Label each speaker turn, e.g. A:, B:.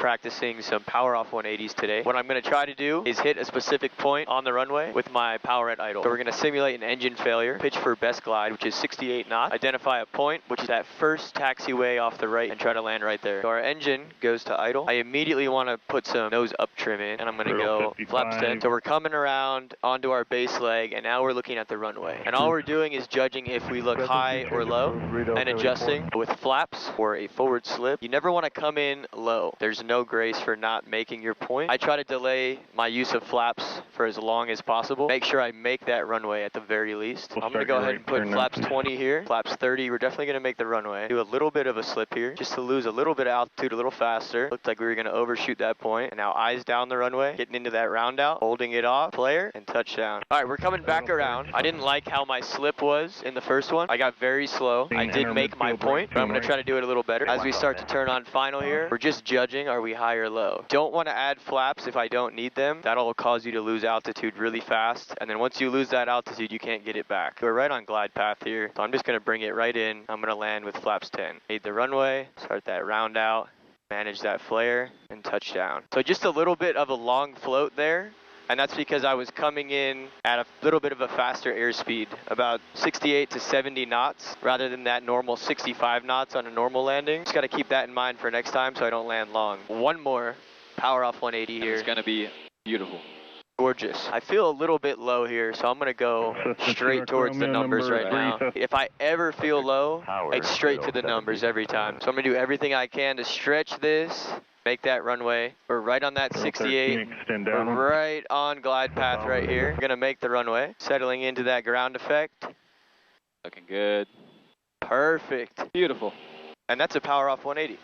A: practicing some power off 180s today. What I'm going to try to do is hit a specific point on the runway with my power at idle. So we're going to simulate an engine failure, pitch for best glide, which is 68 knots, identify a point, which is that first taxiway off the right, and try to land right there. So our engine goes to idle. I immediately want to put some nose up trim in, and I'm going to go
B: 55.
A: flaps 10. So we're coming around onto our base leg, and now we're looking at the runway. And all we're doing is judging if we look high or low, and adjusting with flaps or a forward slip. You never want to come in low. There's no grace for not making your point. I try to delay my use of flaps for as long as possible. Make sure I make that runway at the very least. I'm going to go ahead and put flaps 20 here. Flaps 30, we're definitely going to make the runway. Do a little bit of a slip here, just to lose a little bit of altitude a little faster. Looked like we were going to overshoot that point. And now eyes down the runway, getting into that round out, holding it off, flare, and touchdown. All right, we're coming back around. I didn't like how my slip was in the first one. I got very slow. I did make my point, but I'm going to try to do it a little better. As we start to turn on final here, we're just judging, are we high or low? Don't want to add flaps if I don't need them. That'll cause you to lose altitude really fast. And then once you lose that altitude, you can't get it back. We're right on glide path here. So I'm just going to bring it right in. I'm going to land with flaps 10. Made the runway, start that round out, manage that flare, and touchdown. So just a little bit of a long float there. And that's because I was coming in at a little bit of a faster airspeed, about 68 to 70 knots, rather than that normal 65 knots on a normal landing. Just got to keep that in mind for next time so I don't land long. One more power off 180 here.
C: It's going to be beautiful.
A: Gorgeous. I feel a little bit low here, so I'm going to go straight towards the numbers right now. If I ever feel low, it's straight to the numbers every time. So I'm going to do everything I can to stretch this. Make that runway. We're right on that 68. We're right on glide path right here. We're going to make the runway. Settling into that ground effect.
C: Looking good.
A: Perfect.
C: Beautiful.
A: And that's a power off 180.